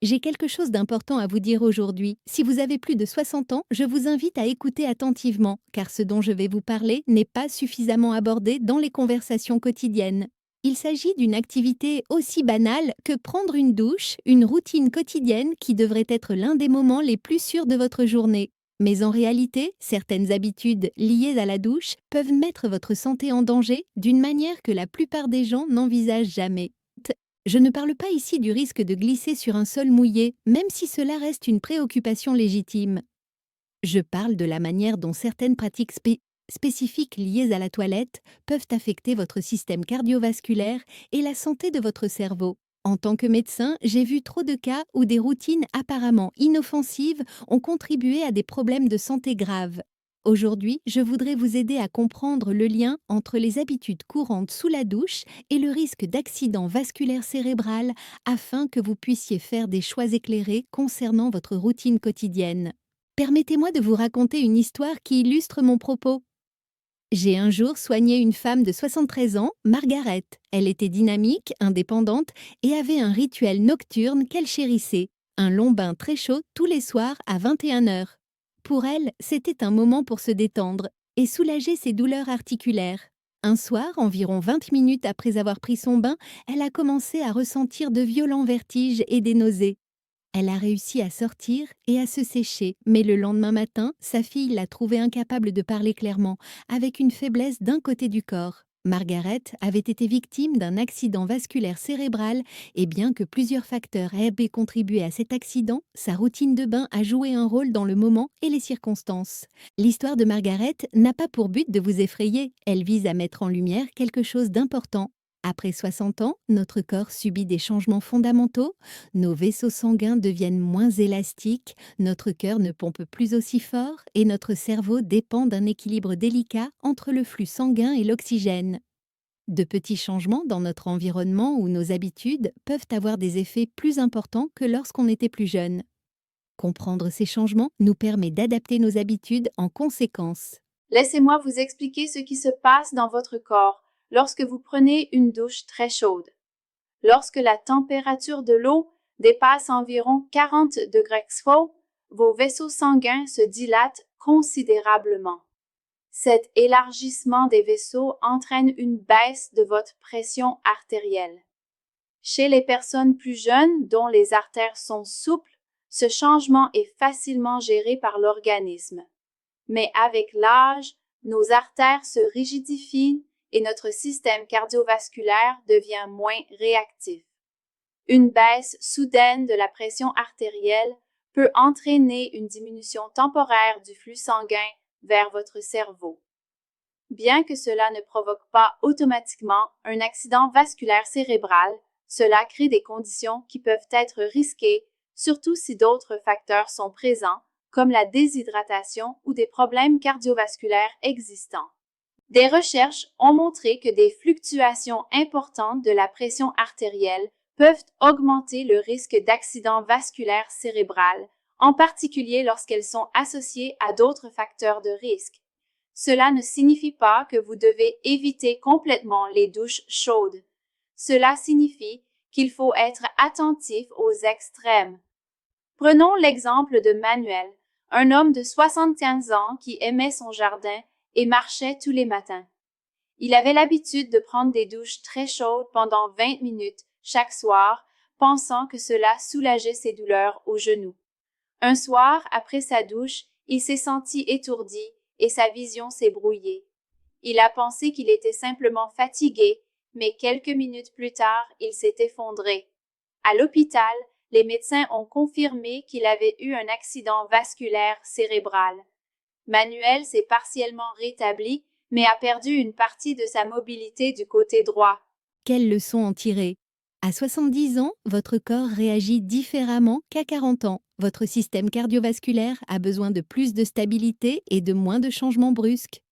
J'ai quelque chose d'important à vous dire aujourd'hui. Si vous avez plus de 60 ans, je vous invite à écouter attentivement, car ce dont je vais vous parler n'est pas suffisamment abordé dans les conversations quotidiennes. Il s'agit d'une activité aussi banale que prendre une douche, une routine quotidienne qui devrait être l'un des moments les plus sûrs de votre journée. Mais en réalité, certaines habitudes liées à la douche peuvent mettre votre santé en danger d'une manière que la plupart des gens n'envisagent jamais. Je ne parle pas ici du risque de glisser sur un sol mouillé, même si cela reste une préoccupation légitime. Je parle de la manière dont certaines pratiques spécifiques liées à la toilette peuvent affecter votre système cardiovasculaire et la santé de votre cerveau. En tant que médecin, j'ai vu trop de cas où des routines apparemment inoffensives ont contribué à des problèmes de santé graves. Aujourd'hui, je voudrais vous aider à comprendre le lien entre les habitudes courantes sous la douche et le risque d'accident vasculaire cérébral afin que vous puissiez faire des choix éclairés concernant votre routine quotidienne. Permettez-moi de vous raconter une histoire qui illustre mon propos. J'ai un jour soigné une femme de 73 ans, Margaret. Elle était dynamique, indépendante et avait un rituel nocturne qu'elle chérissait, un long bain très chaud tous les soirs à 21 heures. Pour elle, c'était un moment pour se détendre et soulager ses douleurs articulaires. Un soir, environ 20 minutes après avoir pris son bain, elle a commencé à ressentir de violents vertiges et des nausées. Elle a réussi à sortir et à se sécher, mais le lendemain matin, sa fille l'a trouvée incapable de parler clairement, avec une faiblesse d'un côté du corps. Margaret avait été victime d'un accident vasculaire cérébral et bien que plusieurs facteurs aient contribué à cet accident, sa routine de bain a joué un rôle dans le moment et les circonstances. L'histoire de Margaret n'a pas pour but de vous effrayer, elle vise à mettre en lumière quelque chose d'important. Après 60 ans, notre corps subit des changements fondamentaux. Nos vaisseaux sanguins deviennent moins élastiques, notre cœur ne pompe plus aussi fort et notre cerveau dépend d'un équilibre délicat entre le flux sanguin et l'oxygène. De petits changements dans notre environnement ou nos habitudes peuvent avoir des effets plus importants que lorsqu'on était plus jeune. Comprendre ces changements nous permet d'adapter nos habitudes en conséquence. Laissez-moi vous expliquer ce qui se passe dans votre corps lorsque vous prenez une douche très chaude. Lorsque la température de l'eau dépasse environ 40 degrés Celsius, vos vaisseaux sanguins se dilatent considérablement. Cet élargissement des vaisseaux entraîne une baisse de votre pression artérielle. Chez les personnes plus jeunes dont les artères sont souples, ce changement est facilement géré par l'organisme. Mais avec l'âge, nos artères se rigidifient et notre système cardiovasculaire devient moins réactif. Une baisse soudaine de la pression artérielle peut entraîner une diminution temporaire du flux sanguin vers votre cerveau. Bien que cela ne provoque pas automatiquement un accident vasculaire cérébral, cela crée des conditions qui peuvent être risquées, surtout si d'autres facteurs sont présents, comme la déshydratation ou des problèmes cardiovasculaires existants. Des recherches ont montré que des fluctuations importantes de la pression artérielle peuvent augmenter le risque d'accident vasculaire cérébral, en particulier lorsqu'elles sont associées à d'autres facteurs de risque. Cela ne signifie pas que vous devez éviter complètement les douches chaudes. Cela signifie qu'il faut être attentif aux extrêmes. Prenons l'exemple de Manuel, un homme de 75 ans qui aimait son jardin et marchait tous les matins. Il avait l'habitude de prendre des douches très chaudes pendant 20 minutes chaque soir, pensant que cela soulageait ses douleurs aux genoux. Un soir, après sa douche, il s'est senti étourdi et sa vision s'est brouillée. Il a pensé qu'il était simplement fatigué, mais quelques minutes plus tard, il s'est effondré. À l'hôpital, les médecins ont confirmé qu'il avait eu un accident vasculaire cérébral. Manuel s'est partiellement rétabli, mais a perdu une partie de sa mobilité du côté droit. Quelles leçons en tirer? À 70 ans, votre corps réagit différemment qu'à 40 ans. Votre système cardiovasculaire a besoin de plus de stabilité et de moins de changements brusques.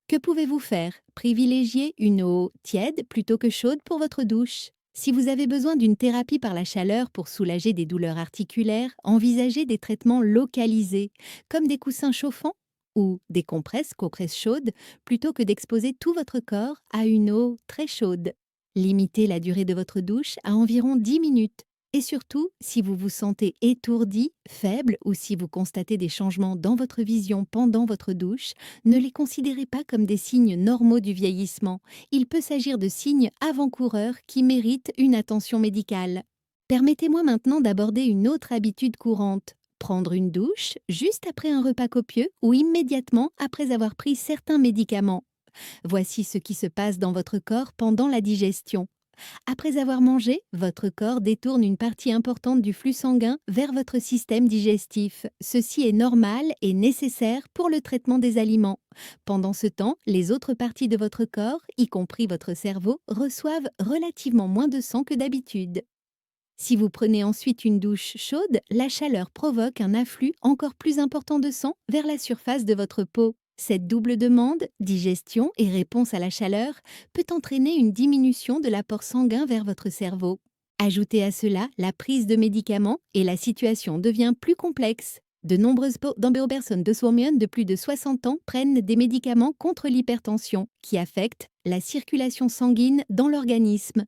Que pouvez-vous faire? Privilégier une eau tiède plutôt que chaude pour votre douche. Si vous avez besoin d'une thérapie par la chaleur pour soulager des douleurs articulaires, envisagez des traitements localisés, comme des coussins chauffants ou des compresses chaudes, plutôt que d'exposer tout votre corps à une eau très chaude. Limitez la durée de votre douche à environ 10 minutes. Et surtout, si vous vous sentez étourdi, faible ou si vous constatez des changements dans votre vision pendant votre douche, ne les considérez pas comme des signes normaux du vieillissement. Il peut s'agir de signes avant-coureurs qui méritent une attention médicale. Permettez-moi maintenant d'aborder une autre habitude courante. Prendre une douche juste après un repas copieux ou immédiatement après avoir pris certains médicaments. Voici ce qui se passe dans votre corps pendant la digestion. Après avoir mangé, votre corps détourne une partie importante du flux sanguin vers votre système digestif. Ceci est normal et nécessaire pour le traitement des aliments. Pendant ce temps, les autres parties de votre corps, y compris votre cerveau, reçoivent relativement moins de sang que d'habitude. Si vous prenez ensuite une douche chaude, la chaleur provoque un afflux encore plus important de sang vers la surface de votre peau. Cette double demande, digestion et réponse à la chaleur, peut entraîner une diminution de l'apport sanguin vers votre cerveau. Ajoutez à cela la prise de médicaments et la situation devient plus complexe. De nombreuses personnes de plus de 60 ans prennent des médicaments contre l'hypertension qui affectent la circulation sanguine dans l'organisme.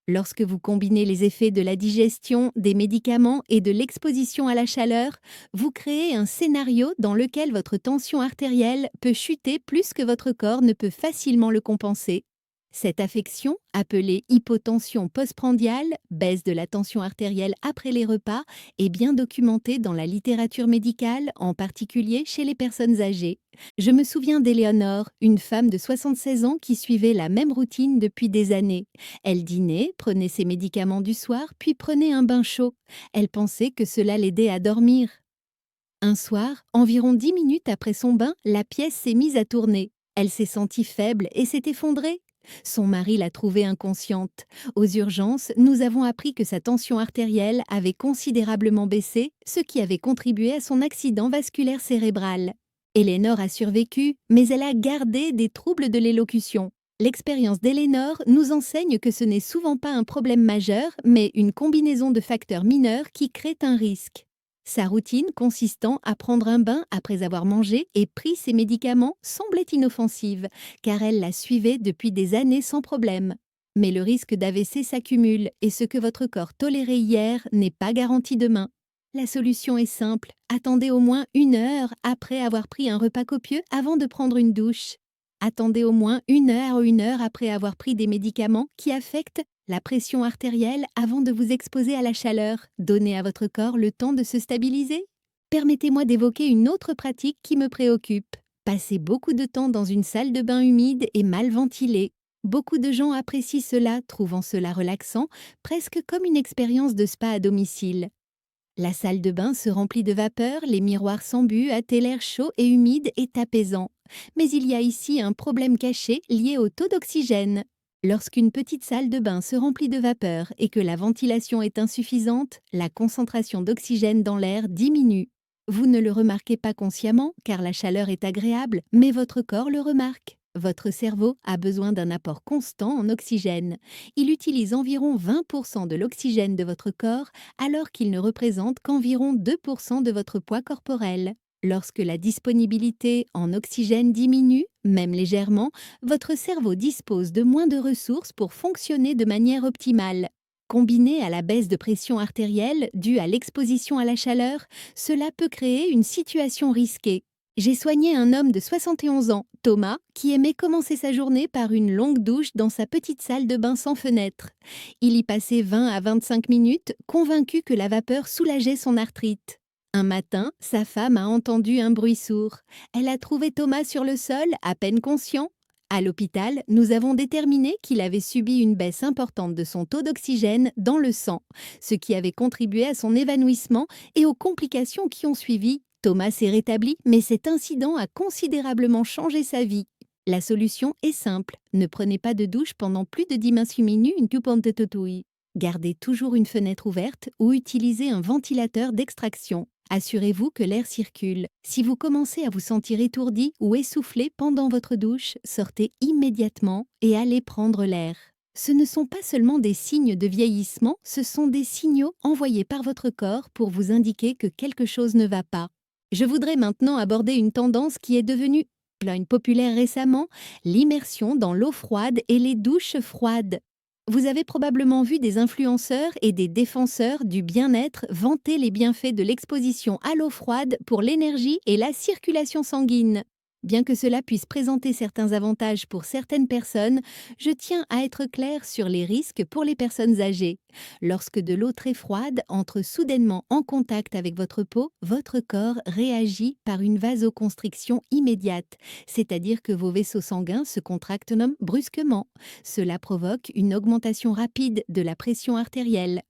Lorsque vous combinez les effets de la digestion, des médicaments et de l'exposition à la chaleur, vous créez un scénario dans lequel votre tension artérielle peut chuter plus que votre corps ne peut facilement le compenser. Cette affection, appelée hypotension postprandiale, baisse de la tension artérielle après les repas, est bien documentée dans la littérature médicale, en particulier chez les personnes âgées. Je me souviens d'Éléonore, une femme de 76 ans qui suivait la même routine depuis des années. Elle dînait, prenait ses médicaments du soir, puis prenait un bain chaud. Elle pensait que cela l'aidait à dormir. Un soir, environ 10 minutes après son bain, la pièce s'est mise à tourner. Elle s'est sentie faible et s'est effondrée. Son mari l'a trouvée inconsciente. Aux urgences, nous avons appris que sa tension artérielle avait considérablement baissé, ce qui avait contribué à son accident vasculaire cérébral. Eleanor a survécu, mais elle a gardé des troubles de l'élocution. L'expérience d'Eleanor nous enseigne que ce n'est souvent pas un problème majeur, mais une combinaison de facteurs mineurs qui créent un risque. Sa routine consistant à prendre un bain après avoir mangé et pris ses médicaments semblait inoffensive, car elle la suivait depuis des années sans problème. Mais le risque d'AVC s'accumule et ce que votre corps tolérait hier n'est pas garanti demain. La solution est simple, attendez au moins 1 heure après avoir pris un repas copieux avant de prendre une douche. Attendez au moins 1 heure après avoir pris des médicaments qui affectent la pression artérielle avant de vous exposer à la chaleur. Donnez à votre corps le temps de se stabiliser. Permettez-moi d'évoquer une autre pratique qui me préoccupe. Passez beaucoup de temps dans une salle de bain humide et mal ventilée. Beaucoup de gens apprécient cela, trouvant cela relaxant, presque comme une expérience de spa à domicile. La salle de bain se remplit de vapeur, les miroirs s'embuent, hâter l'air chaud et humide est apaisant. Mais il y a ici un problème caché lié au taux d'oxygène. Lorsqu'une petite salle de bain se remplit de vapeur et que la ventilation est insuffisante, la concentration d'oxygène dans l'air diminue. Vous ne le remarquez pas consciemment car la chaleur est agréable, mais votre corps le remarque. Votre cerveau a besoin d'un apport constant en oxygène. Il utilise environ 20% de l'oxygène de votre corps alors qu'il ne représente qu'environ 2% de votre poids corporel. Lorsque la disponibilité en oxygène diminue, même légèrement, votre cerveau dispose de moins de ressources pour fonctionner de manière optimale. Combiné à la baisse de pression artérielle due à l'exposition à la chaleur, cela peut créer une situation risquée. J'ai soigné un homme de 71 ans, Thomas, qui aimait commencer sa journée par une longue douche dans sa petite salle de bain sans fenêtre. Il y passait 20 à 25 minutes, convaincu que la vapeur soulageait son arthrite. Un matin, sa femme a entendu un bruit sourd. Elle a trouvé Thomas sur le sol, à peine conscient. À l'hôpital, nous avons déterminé qu'il avait subi une baisse importante de son taux d'oxygène dans le sang, ce qui avait contribué à son évanouissement et aux complications qui ont suivi. Thomas s'est rétabli, mais cet incident a considérablement changé sa vie. La solution est simple, ne prenez pas de douche pendant plus de 10 minutes une coupante de totouille. Gardez toujours une fenêtre ouverte ou utilisez un ventilateur d'extraction. Assurez-vous que l'air circule. Si vous commencez à vous sentir étourdi ou essoufflé pendant votre douche, sortez immédiatement et allez prendre l'air. Ce ne sont pas seulement des signes de vieillissement, ce sont des signaux envoyés par votre corps pour vous indiquer que quelque chose ne va pas. Je voudrais maintenant aborder une tendance qui est devenue populaire récemment, l'immersion dans l'eau froide et les douches froides. Vous avez probablement vu des influenceurs et des défenseurs du bien-être vanter les bienfaits de l'exposition à l'eau froide pour l'énergie et la circulation sanguine. Bien que cela puisse présenter certains avantages pour certaines personnes, je tiens à être clair sur les risques pour les personnes âgées. Lorsque de l'eau très froide entre soudainement en contact avec votre peau, votre corps réagit par une vasoconstriction immédiate, c'est-à-dire que vos vaisseaux sanguins se contractent brusquement. Cela provoque une augmentation rapide de la pression artérielle.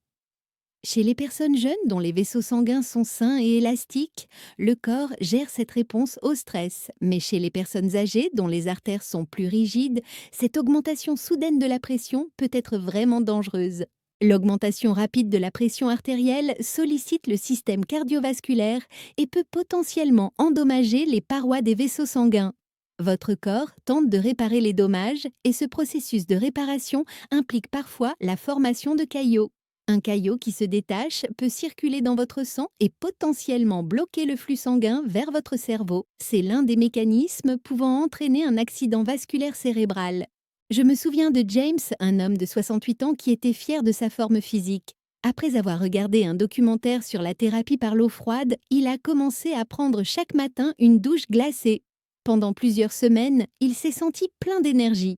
Chez les personnes jeunes dont les vaisseaux sanguins sont sains et élastiques, le corps gère cette réponse au stress. Mais chez les personnes âgées dont les artères sont plus rigides, cette augmentation soudaine de la pression peut être vraiment dangereuse. L'augmentation rapide de la pression artérielle sollicite le système cardiovasculaire et peut potentiellement endommager les parois des vaisseaux sanguins. Votre corps tente de réparer les dommages et ce processus de réparation implique parfois la formation de caillots. Un caillot qui se détache peut circuler dans votre sang et potentiellement bloquer le flux sanguin vers votre cerveau. C'est l'un des mécanismes pouvant entraîner un accident vasculaire cérébral. Je me souviens de James, un homme de 68 ans qui était fier de sa forme physique. Après avoir regardé un documentaire sur la thérapie par l'eau froide, il a commencé à prendre chaque matin une douche glacée. Pendant plusieurs semaines, il s'est senti plein d'énergie.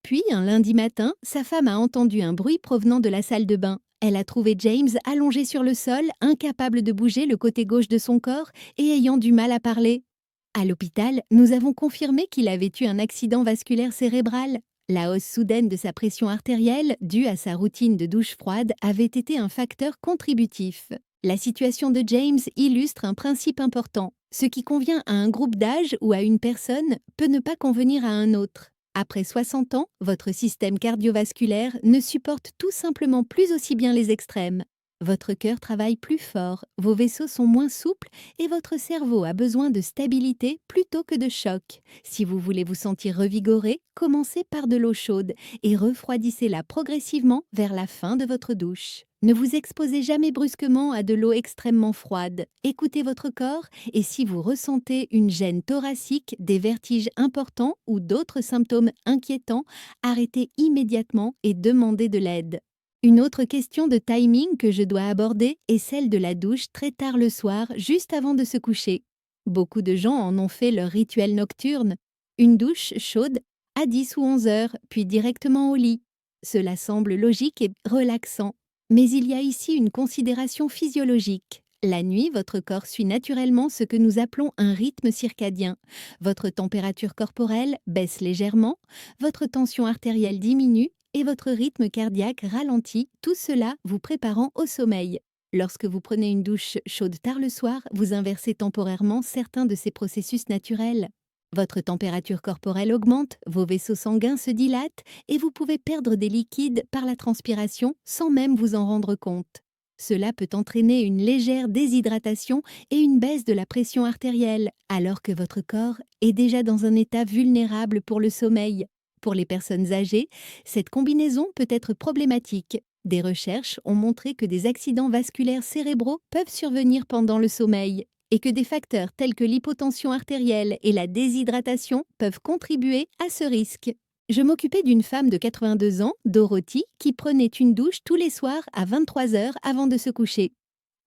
Puis, un lundi matin, sa femme a entendu un bruit provenant de la salle de bain. Elle a trouvé James allongé sur le sol, incapable de bouger le côté gauche de son corps et ayant du mal à parler. À l'hôpital, nous avons confirmé qu'il avait eu un accident vasculaire cérébral. La hausse soudaine de sa pression artérielle, due à sa routine de douche froide, avait été un facteur contributif. La situation de James illustre un principe important. Ce qui convient à un groupe d'âge ou à une personne peut ne pas convenir à un autre. Après 60 ans, votre système cardiovasculaire ne supporte tout simplement plus aussi bien les extrêmes. Votre cœur travaille plus fort, vos vaisseaux sont moins souples et votre cerveau a besoin de stabilité plutôt que de choc. Si vous voulez vous sentir revigoré, commencez par de l'eau chaude et refroidissez-la progressivement vers la fin de votre douche. Ne vous exposez jamais brusquement à de l'eau extrêmement froide. Écoutez votre corps et si vous ressentez une gêne thoracique, des vertiges importants ou d'autres symptômes inquiétants, arrêtez immédiatement et demandez de l'aide. Une autre question de timing que je dois aborder est celle de la douche très tard le soir, juste avant de se coucher. Beaucoup de gens en ont fait leur rituel nocturne. Une douche chaude à 10 ou 11 heures, puis directement au lit. Cela semble logique et relaxant. Mais il y a ici une considération physiologique. La nuit, votre corps suit naturellement ce que nous appelons un rythme circadien. Votre température corporelle baisse légèrement, votre tension artérielle diminue et votre rythme cardiaque ralentit, tout cela vous préparant au sommeil. Lorsque vous prenez une douche chaude tard le soir, vous inversez temporairement certains de ces processus naturels. Votre température corporelle augmente, vos vaisseaux sanguins se dilatent et vous pouvez perdre des liquides par la transpiration sans même vous en rendre compte. Cela peut entraîner une légère déshydratation et une baisse de la pression artérielle, alors que votre corps est déjà dans un état vulnérable pour le sommeil. Pour les personnes âgées, cette combinaison peut être problématique. Des recherches ont montré que des accidents vasculaires cérébraux peuvent survenir pendant le sommeil et que des facteurs tels que l'hypotension artérielle et la déshydratation peuvent contribuer à ce risque. Je m'occupais d'une femme de 82 ans, Dorothy, qui prenait une douche tous les soirs à 23 heures avant de se coucher.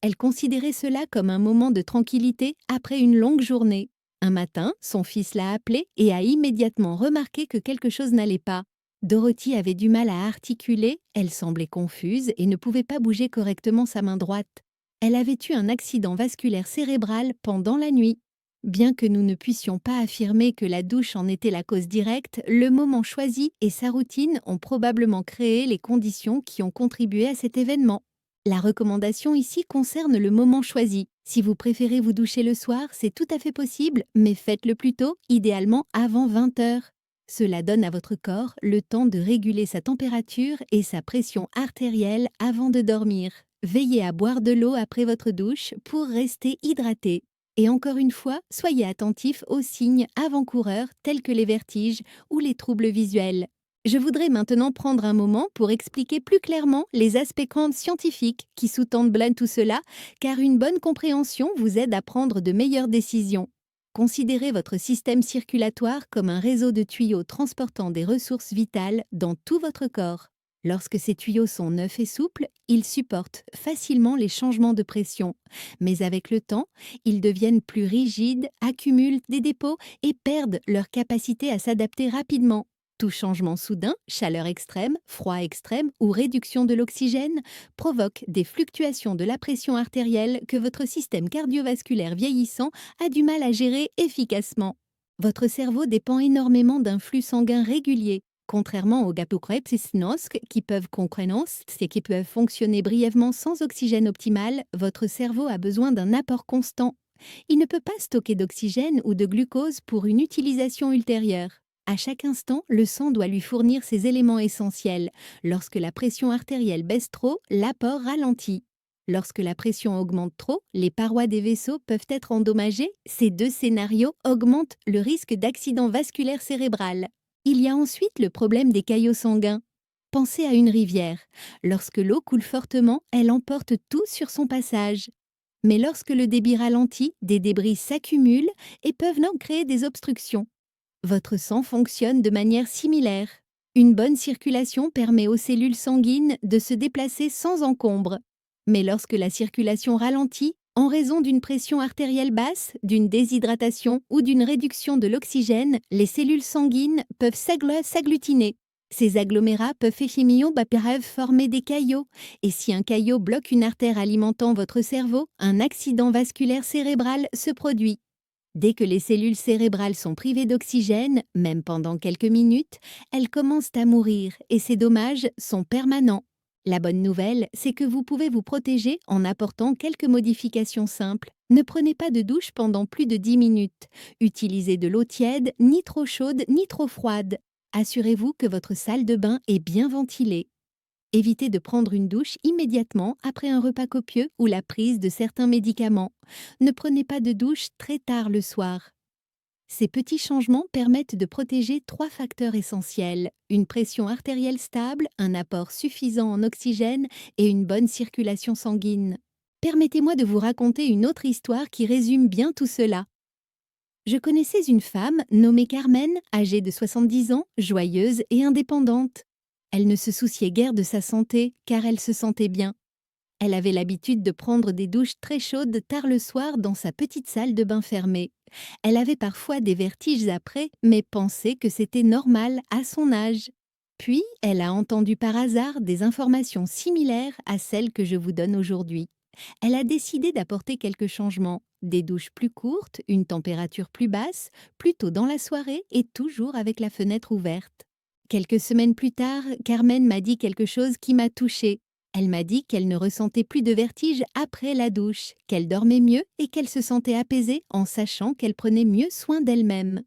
Elle considérait cela comme un moment de tranquillité après une longue journée. Un matin, son fils l'a appelée et a immédiatement remarqué que quelque chose n'allait pas. Dorothy avait du mal à articuler, elle semblait confuse et ne pouvait pas bouger correctement sa main droite. Elle avait eu un accident vasculaire cérébral pendant la nuit. Bien que nous ne puissions pas affirmer que la douche en était la cause directe, le moment choisi et sa routine ont probablement créé les conditions qui ont contribué à cet événement. La recommandation ici concerne le moment choisi. Si vous préférez vous doucher le soir, c'est tout à fait possible, mais faites-le plus tôt, idéalement avant 20 heures. Cela donne à votre corps le temps de réguler sa température et sa pression artérielle avant de dormir. Veillez à boire de l'eau après votre douche pour rester hydraté. Et encore une fois, soyez attentif aux signes avant-coureurs tels que les vertiges ou les troubles visuels. Je voudrais maintenant prendre un moment pour expliquer plus clairement les aspects scientifiques qui sous-tendent tout cela, car une bonne compréhension vous aide à prendre de meilleures décisions. Considérez votre système circulatoire comme un réseau de tuyaux transportant des ressources vitales dans tout votre corps. Lorsque ces tuyaux sont neufs et souples, ils supportent facilement les changements de pression. Mais avec le temps, ils deviennent plus rigides, accumulent des dépôts et perdent leur capacité à s'adapter rapidement. Tout changement soudain, chaleur extrême, froid extrême ou réduction de l'oxygène, provoque des fluctuations de la pression artérielle que votre système cardiovasculaire vieillissant a du mal à gérer efficacement. Votre cerveau dépend énormément d'un flux sanguin régulier. Contrairement aux gapokrebsisnosk qui peuvent fonctionner brièvement sans oxygène optimal, votre cerveau a besoin d'un apport constant. Il ne peut pas stocker d'oxygène ou de glucose pour une utilisation ultérieure. À chaque instant, le sang doit lui fournir ces éléments essentiels. Lorsque la pression artérielle baisse trop, l'apport ralentit. Lorsque la pression augmente trop, les parois des vaisseaux peuvent être endommagées. Ces deux scénarios augmentent le risque d'accident vasculaire cérébral. Il y a ensuite le problème des caillots sanguins. Pensez à une rivière. Lorsque l'eau coule fortement, elle emporte tout sur son passage. Mais lorsque le débit ralentit, des débris s'accumulent et peuvent donc créer des obstructions. Votre sang fonctionne de manière similaire. Une bonne circulation permet aux cellules sanguines de se déplacer sans encombre. Mais lorsque la circulation ralentit, en raison d'une pression artérielle basse, d'une déshydratation ou d'une réduction de l'oxygène, les cellules sanguines peuvent s'agglutiner. Ces agglomérats peuvent former des caillots. Et si un caillot bloque une artère alimentant votre cerveau, un accident vasculaire cérébral se produit. Dès que les cellules cérébrales sont privées d'oxygène, même pendant quelques minutes, elles commencent à mourir et ces dommages sont permanents. La bonne nouvelle, c'est que vous pouvez vous protéger en apportant quelques modifications simples. Ne prenez pas de douche pendant plus de 10 minutes. Utilisez de l'eau tiède, ni trop chaude ni trop froide. Assurez-vous que votre salle de bain est bien ventilée. Évitez de prendre une douche immédiatement après un repas copieux ou la prise de certains médicaments. Ne prenez pas de douche très tard le soir. Ces petits changements permettent de protéger 3 facteurs essentiels: une pression artérielle stable, un apport suffisant en oxygène et une bonne circulation sanguine. Permettez-moi de vous raconter une autre histoire qui résume bien tout cela. Je connaissais une femme nommée Carmen, âgée de 70 ans, joyeuse et indépendante. Elle ne se souciait guère de sa santé, car elle se sentait bien. Elle avait l'habitude de prendre des douches très chaudes tard le soir dans sa petite salle de bain fermée. Elle avait parfois des vertiges après, mais pensait que c'était normal à son âge. Puis, elle a entendu par hasard des informations similaires à celles que je vous donne aujourd'hui. Elle a décidé d'apporter quelques changements, des douches plus courtes, une température plus basse, plus tôt dans la soirée et toujours avec la fenêtre ouverte. Quelques semaines plus tard, Carmen m'a dit quelque chose qui m'a touchée. Elle m'a dit qu'elle ne ressentait plus de vertige après la douche, qu'elle dormait mieux et qu'elle se sentait apaisée en sachant qu'elle prenait mieux soin d'elle-même.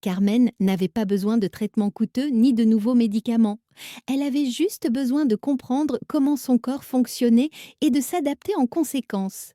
Carmen n'avait pas besoin de traitements coûteux ni de nouveaux médicaments. Elle avait juste besoin de comprendre comment son corps fonctionnait et de s'adapter en conséquence.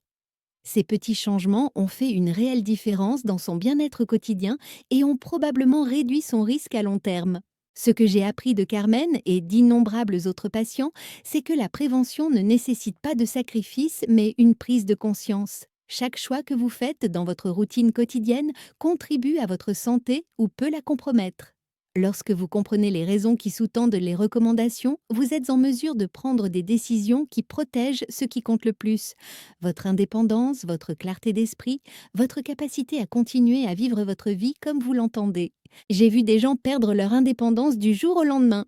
Ces petits changements ont fait une réelle différence dans son bien-être quotidien et ont probablement réduit son risque à long terme. Ce que j'ai appris de Carmen et d'innombrables autres patients, c'est que la prévention ne nécessite pas de sacrifice, mais une prise de conscience. Chaque choix que vous faites dans votre routine quotidienne contribue à votre santé ou peut la compromettre. Lorsque vous comprenez les raisons qui sous-tendent les recommandations, vous êtes en mesure de prendre des décisions qui protègent ce qui compte le plus: votre indépendance, votre clarté d'esprit, votre capacité à continuer à vivre votre vie comme vous l'entendez. J'ai vu des gens perdre leur indépendance du jour au lendemain.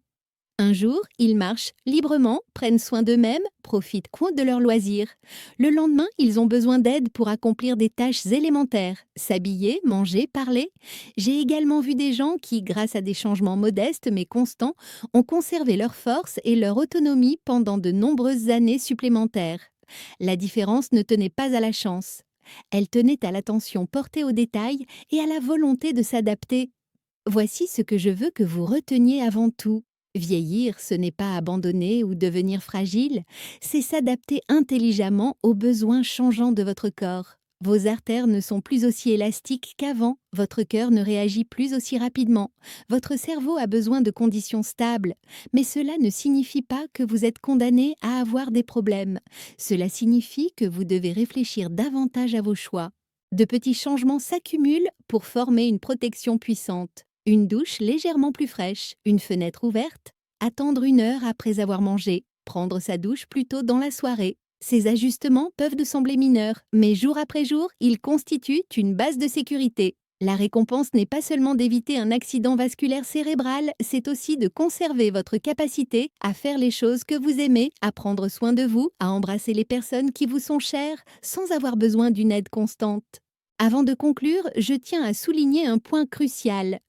Un jour, ils marchent librement, prennent soin d'eux-mêmes, profitent de leurs loisirs. Le lendemain, ils ont besoin d'aide pour accomplir des tâches élémentaires, s'habiller, manger, parler. J'ai également vu des gens qui, grâce à des changements modestes mais constants, ont conservé leur force et leur autonomie pendant de nombreuses années supplémentaires. La différence ne tenait pas à la chance. Elle tenait à l'attention portée aux détails et à la volonté de s'adapter. Voici ce que je veux que vous reteniez avant tout. Vieillir, ce n'est pas abandonner ou devenir fragile, c'est s'adapter intelligemment aux besoins changeants de votre corps. Vos artères ne sont plus aussi élastiques qu'avant, votre cœur ne réagit plus aussi rapidement, votre cerveau a besoin de conditions stables, mais cela ne signifie pas que vous êtes condamné à avoir des problèmes. Cela signifie que vous devez réfléchir davantage à vos choix. De petits changements s'accumulent pour former une protection puissante. Une douche légèrement plus fraîche, une fenêtre ouverte, attendre 1 heure après avoir mangé, prendre sa douche plus tôt dans la soirée. Ces ajustements peuvent de sembler mineurs, mais jour après jour, ils constituent une base de sécurité. La récompense n'est pas seulement d'éviter un accident vasculaire cérébral, c'est aussi de conserver votre capacité à faire les choses que vous aimez, à prendre soin de vous, à embrasser les personnes qui vous sont chères, sans avoir besoin d'une aide constante. Avant de conclure, je tiens à souligner un point crucial.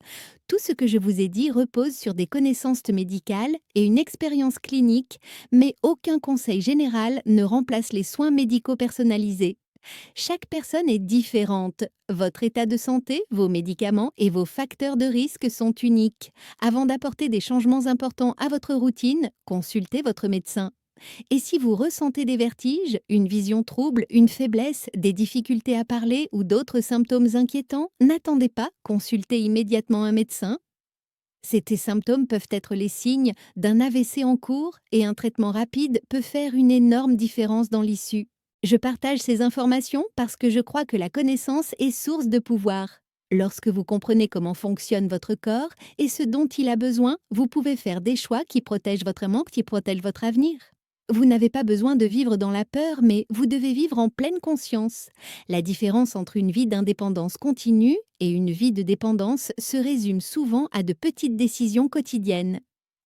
Tout ce que je vous ai dit repose sur des connaissances médicales et une expérience clinique, mais aucun conseil général ne remplace les soins médicaux personnalisés. Chaque personne est différente. Votre état de santé, vos médicaments et vos facteurs de risque sont uniques. Avant d'apporter des changements importants à votre routine, consultez votre médecin. Et si vous ressentez des vertiges, une vision trouble, une faiblesse, des difficultés à parler ou d'autres symptômes inquiétants, n'attendez pas, consultez immédiatement un médecin. Ces symptômes peuvent être les signes d'un AVC en cours et un traitement rapide peut faire une énorme différence dans l'issue. Je partage ces informations parce que je crois que la connaissance est source de pouvoir. Lorsque vous comprenez comment fonctionne votre corps et ce dont il a besoin, vous pouvez faire des choix qui protègent votre manque, qui protègent votre avenir. Vous n'avez pas besoin de vivre dans la peur, mais vous devez vivre en pleine conscience. La différence entre une vie d'indépendance continue et une vie de dépendance se résume souvent à de petites décisions quotidiennes.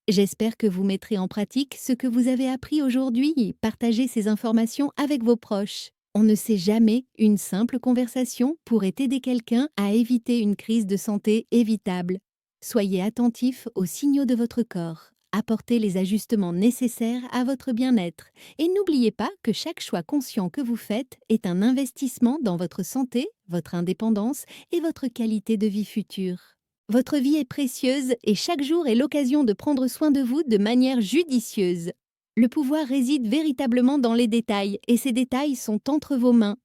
J'espère que vous mettrez en pratique ce que vous avez appris aujourd'hui et partagez ces informations avec vos proches. On ne sait jamais, une simple conversation pourrait aider quelqu'un à éviter une crise de santé évitable. Soyez attentifs aux signaux de votre corps. Apportez les ajustements nécessaires à votre bien-être. Et n'oubliez pas que chaque choix conscient que vous faites est un investissement dans votre santé, votre indépendance et votre qualité de vie future. Votre vie est précieuse et chaque jour est l'occasion de prendre soin de vous de manière judicieuse. Le pouvoir réside véritablement dans les détails et ces détails sont entre vos mains.